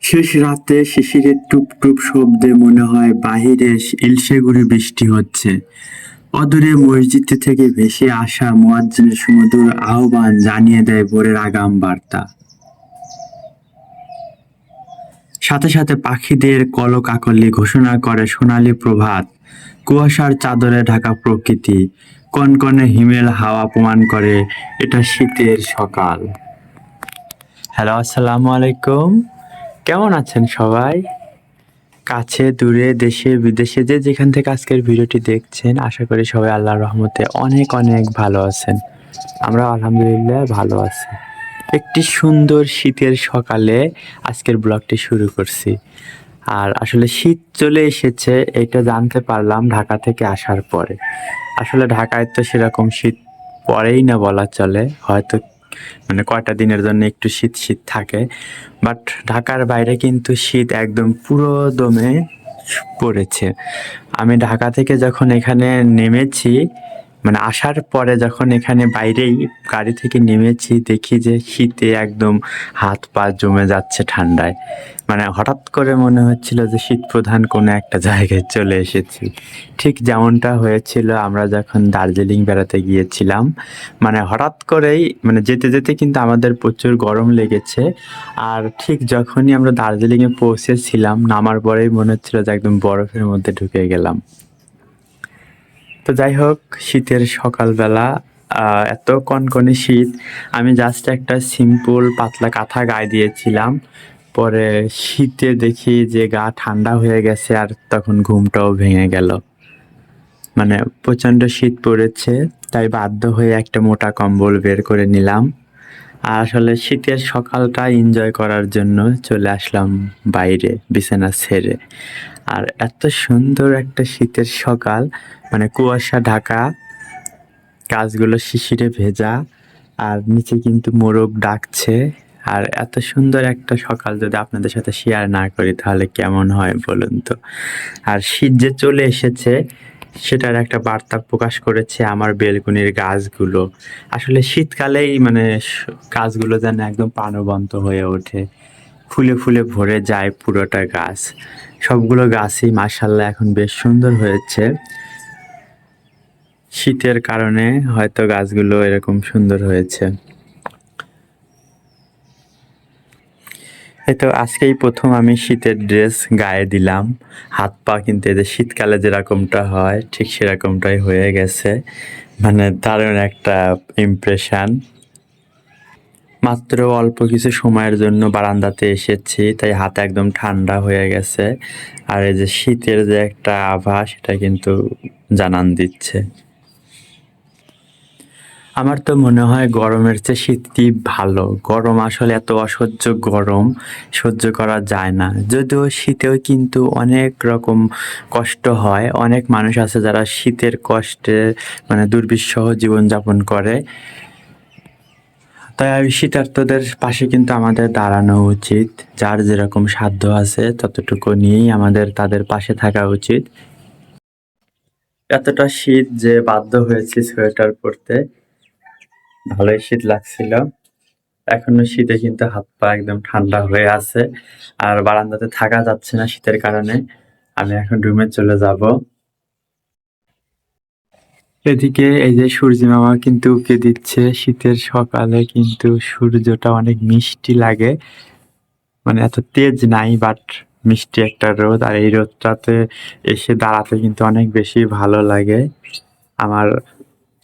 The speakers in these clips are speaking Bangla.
শেষ রাতে শিশিরের টুপ টুপ শব্দে মনে হয় বাহিরে ইলশেগুঁড়ি বৃষ্টি হচ্ছে। অদূরে মসজিদ থেকে ভেসে আসা মুয়াজ্জিনের সুমধুর আহ্বান জানিয়ে দেয় ভোরের আগাম বার্তা। সাথে সাথে পাখিদের কলকাকলি ঘোষণা করে সোনালী প্রভাত। কুয়াশার চাদরে ঢাকা প্রকৃতি, কনকনে হিমেল হাওয়া প্রমাণ করে এটা শীতের সকাল। হ্যালো, আসসালামু আলাইকুম। কেমন আছেন সবাই? কাছে দূরে দেশে বিদেশে যে যেখান থেকে আজকের ভিডিওটি দেখছেন, আশা করি সবাই আল্লাহর রহমতে অনেক অনেক ভালো আছেন। আমরা আলহামদুলিল্লাহ ভালো আছি। একটি সুন্দর শীতের সকালে আজকের ব্লগটি শুরু করছি। আর আসলে শীত চলে এসেছে এটা জানতে পারলাম ঢাকা থেকে আসার পরে। আসলে ঢাকায় তো সেরকম শীত পড়েই না বলা চলে, হয়তো মানে কয়টা দিনের জন্য একটু শীত শীত থাকে, বাট ঢাকার বাইরে কিন্তু শীত একদম পুরো দমে পড়েছে। আমি ঢাকা থেকে যখন এখানে নেমেছি, মানে আসার পরে যখন এখানে বাইরেই গাড়ি থেকে নেমেছি, দেখি যে শীতে একদম হাত পা জমে যাচ্ছে ঠান্ডায়। মানে হঠাৎ করে মনে হচ্ছিল যে শীত প্রধান কোনো একটা জায়গায় চলে এসেছি। ঠিক যেমনটা হয়েছিল আমরা যখন দার্জিলিং বেড়াতে গিয়েছিলাম। মানে হঠাৎ করেই মানে যেতে যেতে কিন্তু আমাদের প্রচুর গরম লেগেছে। আর ঠিক যখনই আমরা দার্জিলিংয়ে পৌঁছেছিলাম, নামার পরেই মনে হচ্ছিল যে একদম বরফের মধ্যে ঢুকে গেলাম। তো যাই হোক, শীতের সকালবেলা এত কনকনে শীত, আমি জাস্ট একটা সিম্পল পাতলা কাঁথা গায়ে দিয়েছিলাম। পরে শীতে দেখি যে গা ঠান্ডা হয়ে গেছে, আর তখন ঘুমটাও ভেঙে গেল। মানে প্রচণ্ড শীত পড়েছে, তাই বাধ্য হয়ে একটা মোটা কম্বল বের করে নিলাম। আর আসলে শীতের সকালটা এনজয় করার জন্য চলে আসলাম বাইরে বিছানা ছেড়ে। আর এত সুন্দর একটা শীতের সকাল, মানে কুয়াশা ঢাকা, গাছগুলো শিশিরে ভেজা, আর নিচে কিন্তু মোরগ ডাকছে। আর এত সুন্দর একটা সকাল যদি আপনাদের সাথে শেয়ার না করি তাহলে কেমন হয় বলুন তো। আর শীত যে চলে এসেছে সেটার একটা বার্তা প্রকাশ করেছে আমার বেলকনির গাছগুলো। আসলে শীতকালেই মানে গাছগুলো যেন একদম প্রাণবন্ত হয়ে ওঠে, ফুলে ফুলে ভরে যায় পুরোটা গাছ। সবগুলো গাছই মাশাআল্লাহ এখন বেশ সুন্দর হয়েছে। শীতের কারণে হয়তো গাছগুলো এরকম সুন্দর হয়েছে। এই তো আজকেই প্রথম আমি শীতের ড্রেস গায়ে দিলাম। হাত পা কিন্তু এই যে শীতকালে যেরকমটা হয় ঠিক সেরকমটাই হয়ে গেছে। মানে দারুণ একটা ইমপ্রেশন। মাত্র অল্প কিছু সময়ের জন্য বারান্দাতে এসেছি, তাই হাত একদম ঠান্ডা হয়ে গেছে। আর এই যে শীতের যে একটা আভাস সেটা কিন্তু জানান দিচ্ছে। আমার তো মনে হয় গরমের চেয়ে শীতই ভালো। গরম আসলে এত অসহ্য গরম, সহ্য করা যায় না। যদিও শীতেও কিন্তু অনেক রকম কষ্ট হয়। অনেক মানুষ আছে যারা শীতের কষ্টে মানে দুর্বিষহ জীবনযাপন করে। তাই শীতার্তদের পাশে কিন্তু আমাদের দাঁড়ানো উচিত। যার যেরকম সাধ্য আছে ততটুকু নিয়েই আমাদের তাদের পাশে থাকা উচিত। এতটা শীত যে বাধ্য হয়েছি সোয়েটার পরতে। ভালোই শীত লাগছিল। এখনো শীতে কিন্তু হাত পা একদম ঠান্ডা হয়ে আছে। আর বারান্দাতে থাকা যাচ্ছে না শীতের কারণে। আমি এখন রুমে চলে যাব। এদিকে এই যে সূর্যি মামা কিন্তু উঁকি দিচ্ছে। শীতের সকালে কিন্তু সূর্যটা অনেক মিষ্টি লাগে। মানে এত তেজ নাই, বাট মিষ্টি একটা রোদ। আর এই রোদটাতে এসে দাঁড়াতে কিন্তু অনেক বেশি ভালো লাগে। আমার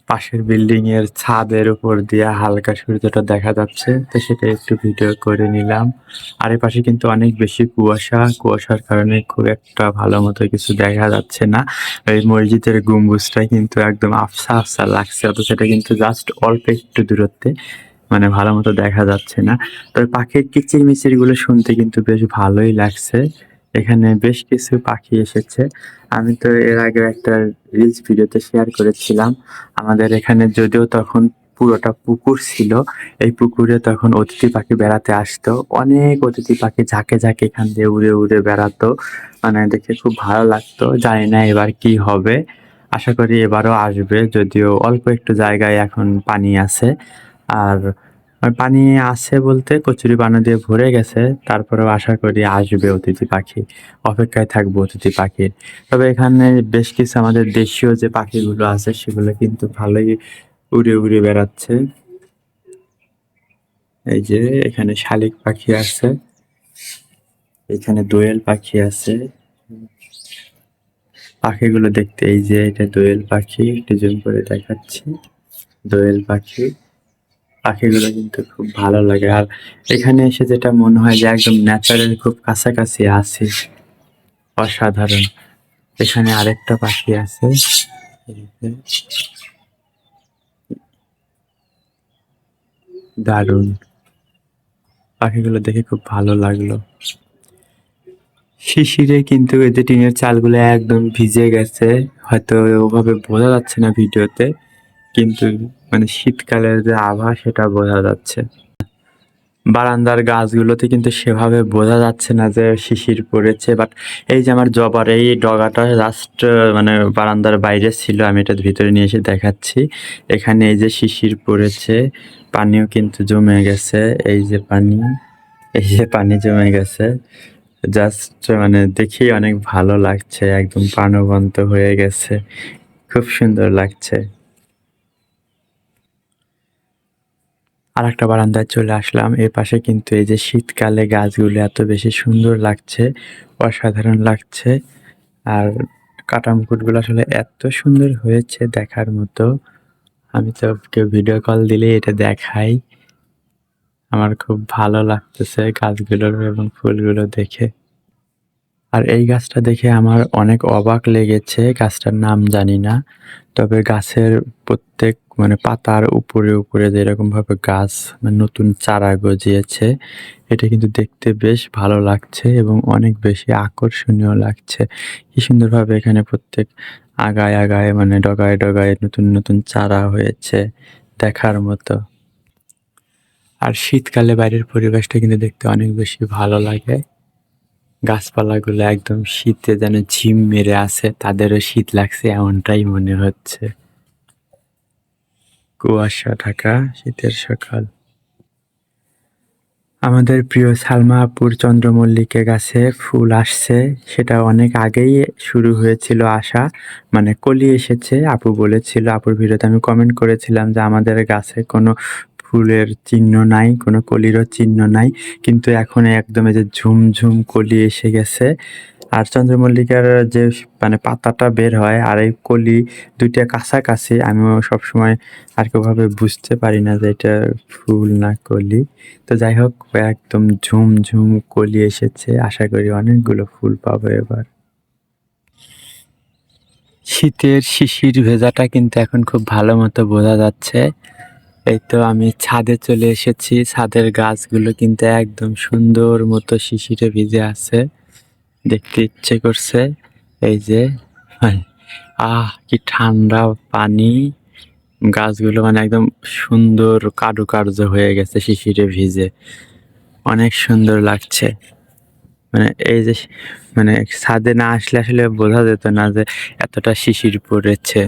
পাশের বিল্ডিং এর ছাদের উপর দিয়ে হালকা সূর্যটা দেখা যাচ্ছে, তো সেটা একটু ভিডিও করে নিলাম। আর এই পাশে কিন্তু অনেক বেশি কুয়াশার কারণে খুব একটা ভালো মতো কিছু দেখা যাচ্ছে না। এই মসজিদের গম্বুজটা কিন্তু একদম আফসা আফসা লাগছে, অথচ সেটা কিন্তু জাস্ট অল্প একটু দূরত্বে, মানে ভালো মতো দেখা যাচ্ছে না। তবে পাখির কিচিরমিচির গুলো শুনতে কিন্তু বেশ ভালোই লাগছে। এখানে বেশ কিছু পাখি এসেছে। আমি তো এর আগে একটা রিলস ভিডিওতে শেয়ার করেছিলাম। আমাদের এখানে যদিও তখন পুরোটা পুকুর ছিল, এই পুকুরে তখন অতিথি পাখি বেড়াতে আসতো। অনেক অতিথি পাখি ঝাঁকে ঝাঁকে এখান দিয়ে উড়ে উড়ে বেড়াতো। মানে দেখে খুব ভালো লাগতো। জানি না এবার কি হবে, আশা করি এবারও আসবে, যদিও অল্প একটু জায়গায় এখন পানি আছে। আর আর পানি আছে বলতে কচুরি পানা দিয়ে ভরে গেছে, তারপরেও আশা করি আসবে অতিথি পাখি, অপেক্ষায় থাকবো অতিথি পাখির। তবে এখানে বেশ কিছু আমাদের দেশীয় যে পাখিগুলো আছে সেগুলো কিন্তু ভালোই উড়ে উড়ে বেড়াচ্ছে। এই যে এখানে শালিক পাখি আছে, এখানে দোয়েল পাখি আছে। পাখিগুলো দেখতে, এই যে এটা দোয়েল পাখি, একটু জুম করে দেখাচ্ছি, দোয়েল পাখি। পাখিগুলো কিন্তু খুব ভালো লাগে। আর এখানে এসে যেটা মনে হয় যে একদম ন্যাচারের খুব কাছাকাছি আছি, অসাধারণ। এখানে আরেকটা পাখি আছে, এই যে, দারুণ। পাখিগুলো দেখে খুব ভালো লাগলো। শিশিরে কিন্তু এতে টিনের চালগুলো একদম ভিজে গেছে, হয়তো ওভাবে বোঝা যাচ্ছে না ভিডিওতে, কিন্তু মানে শীতকালের যে আভা সেটা বোঝা যাচ্ছে। বারান্দার গাছগুলোতে কিন্তু সেভাবে বোঝা যাচ্ছে না যে শিশির পড়েছে, বাট এই যে আমার জবার এই ডগাটা জাস্ট মানে বারান্দার বাইরে ছিল, আমি এটা ভিতরে নিয়ে এসে দেখাচ্ছি। এখানে এই যে শিশির পড়েছে, পানিও কিন্তু জমে গেছে, এই যে পানি, এই যে পানি জমে গেছে। জাস্ট মানে দেখেই অনেক ভালো লাগছে, একদম প্রাণবন্ত হয়ে গেছে, খুব সুন্দর লাগছে। আরেকটা বারান্দায় চলে আসলাম। এর পাশে কিন্তু এই যে শীতকালে গাছগুলো এত বেশি সুন্দর লাগছে, অসাধারণ লাগছে। আর কাটামকুটগুলো আসলে এত সুন্দর হয়েছে দেখার মতো। আমি তো কেউ ভিডিও কল দিলেই এটা দেখাই। আমার খুব ভালো লাগতেছে গাছগুলোর এবং ফুলগুলো দেখে। আর এই গাছটা দেখে আমার অনেক অবাক লেগেছে, গাছটার নাম জানি না। তবে গাছের প্রত্যেক মানে পাতার উপরে উপরে যেরকম ভাবে গাছ মানে নতুন চারা গজিয়েছে, এটা কিন্তু দেখতে বেশ ভালো লাগছে এবং অনেক বেশি আকর্ষণীয় লাগছে। কি সুন্দরভাবে এখানে প্রত্যেক আগায় আগায় মানে ডগায় ডগায় নতুন নতুন চারা হয়েছে, দেখার মতো। আর শীতকালে বাইরের পরিবেশটা কিন্তু দেখতে অনেক বেশি ভালো লাগে। গাছপালাগুলো একদম শীতে যেন ঝিম মেরে আছে, তাদেরও শীত লাগছে এমনটাই মনে হচ্ছে। কুয়াশা ঢাকা শীতের সকাল। আমাদের প্রিয় সালমা আপুর চন্দ্রমল্লিকা গাছে ফুল আসছে, সেটা অনেক আগেই শুরু হয়েছিল আসা, মানে কলি এসেছে। আপু বলেছিল, আপুর ভিডিওতে আমি কমেন্ট করেছিলাম যে আমাদের গাছে কোনো ফুলের চিহ্ন নাই, কোনো কলিরও চিহ্ন নাই, কিন্তু এখন একদম এই যে ঝুমঝুম কলি এসে গেছে। আর চন্দ্রমল্লিকার যে মানে পাতাটা বের হয় আর এই কলি দুইটা কাছাকাছি, আমিও সবসময় আর কোনোভাবে বুঝতে পারি না যে এটা ফুল না কলি। তো যাই হোক, একদম ঝুমঝুম কলি এসেছে, আশা করি অনেকগুলো ফুল পাবো এবার। শীতের শিশির ভেজাটা কিন্তু এখন খুব ভালো মতো বোঝা যাচ্ছে। এই তো আমি ছাদে চলে এসেছি, ছাদের গাছগুলো কিন্তু একদম সুন্দর মতো শিশিরে ভিজে আছে, দেখতে ইচ্ছে করছে। এই যে হ্যাঁ, কি ঠান্ডা পানি, গাছগুলো মানে একদম সুন্দর কারুকার্য হয়ে গেছে শিশিরে ভিজে, অনেক সুন্দর লাগছে। মানে এই যে মানে ছাদে না আসলে আসলে বোঝা যেত না যে এতটা শিশির পড়েছে।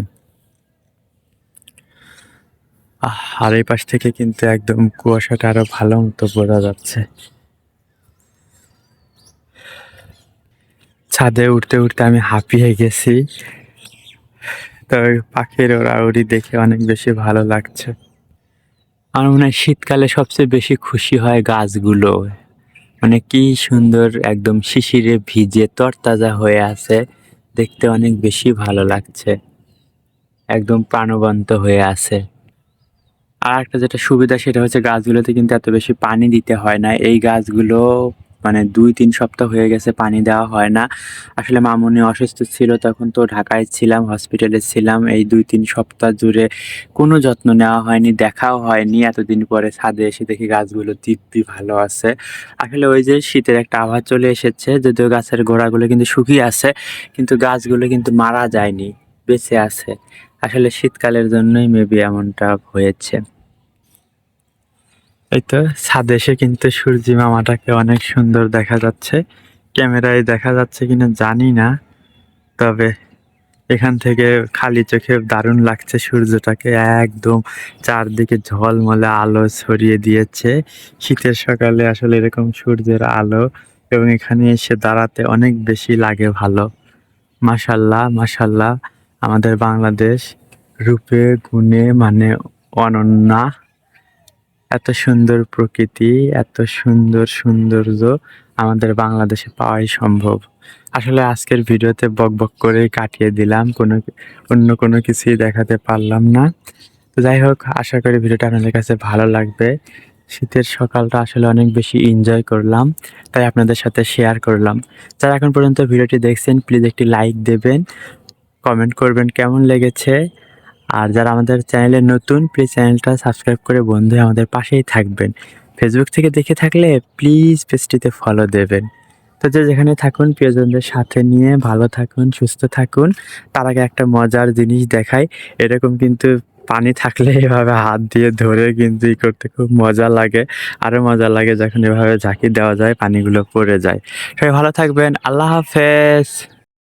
আর এই পাশ থেকে কিন্তু একদম কুয়াশাটা আরো ভালো মতো বোঝা যাচ্ছে। ছাদে উঠতে উঠতে আমি হাঁপিয়ে গেছি, তবে পাখির ওড়াউড়ি দেখে অনেক বেশি ভালো লাগছে। আমার মনে হয় শীতকালে সবচেয়ে বেশি খুশি হয় গাছগুলো, মানে কি সুন্দর একদম শিশিরে ভিজে তরতাজা হয়ে আছে, দেখতে অনেক বেশি ভালো লাগছে, একদম প্রাণবন্ত হয়ে আছে। আর একটা যেটা সুবিধা সেটা হচ্ছে গাছগুলোতে কিন্তু এত বেশি পানি দিতে হয় না। এই গাছগুলো মানে ২-৩ সপ্তাহ হয়ে গেছে পানি দেওয়া হয় না। আসলে মামুনি অসুস্থ ছিল, তখন তো ঢাকায় ছিলাম, হসপিটালে ছিলাম। এই ২-৩ সপ্তাহ জুড়ে কোনো যত্ন নেওয়া হয়নি, দেখাও হয়নি। এতদিন পরে ছাদে এসে দেখি গাছগুলো দিব্যি ভালো আছে। আসলে ওই যে শীতের একটা আবহাওয়া চলে এসেছে, যদিও গাছের গোড়াগুলো কিন্তু শুকিয়ে আছে, কিন্তু গাছগুলো কিন্তু মারা যায়নি, বেঁচে আছে। আসলে শীতকালের জন্যই মেবি এমনটা হয়েছে। এই তো ছাদে এসে কিন্তু সূর্যি মামাটাকে অনেক সুন্দর দেখা যাচ্ছে। ক্যামেরায় দেখা যাচ্ছে কিনা জানি না, তবে এখান থেকে খালি চোখে দারুণ লাগছে সূর্যটাকে, একদম চারদিকে ঝলমলে আলো ছড়িয়ে দিয়েছে। শীতের সকালে আসলে এরকম সূর্যের আলো এবং এখানে এসে দাঁড়াতে অনেক বেশি লাগে ভালো। মাশাল্লাহ মাশাল্লাহ, আমাদের বাংলাদেশ রূপে গুণে মানে অনন্যা। এত সুন্দর প্রকৃতি, এত সুন্দর সৌন্দর্য আমাদের বাংলাদেশে পাওয়াই সম্ভব। আসলে আজকের ভিডিওতে বকবক করেই কাটিয়ে দিলাম, অন্য কোনো কিছুই দেখাতে পারলাম না। তো যাই হোক, আশা করি ভিডিওটা আপনাদের কাছে ভালো লাগবে। শীতের সকালটা আসলে অনেক বেশি এনজয় করলাম, তাই আপনাদের সাথে শেয়ার করলাম। যারা এখন পর্যন্ত ভিডিওটি দেখছেন প্লিজ একটি লাইক দেবেন, কমেন্ট করবেন কেমন লেগেছে। আর যারা আমাদের চ্যানেলে নতুন প্লিজ চ্যানেলটা সাবস্ক্রাইব করে বন্ধু হয়ে আমাদের পাশেই থাকবেন। ফেসবুক থেকে দেখে থাকলে প্লিজ পেজটিতে ফলো দেবেন। তো যে যেখানে থাকুন প্রিয়জনদের সাথে নিয়ে ভালো থাকুন, সুস্থ থাকুন। তার আগে একটা মজার জিনিস দেখাই, এরকম কিন্তু পানি থাকলে এভাবে হাত দিয়ে ধরে কিন্তু করতে খুব মজা লাগে। আরও মজা লাগে যখন এভাবে ঝাঁকি দেওয়া যায়, পানিগুলো পড়ে যায়। সবাই ভালো থাকবেন, আল্লাহ হাফেজ।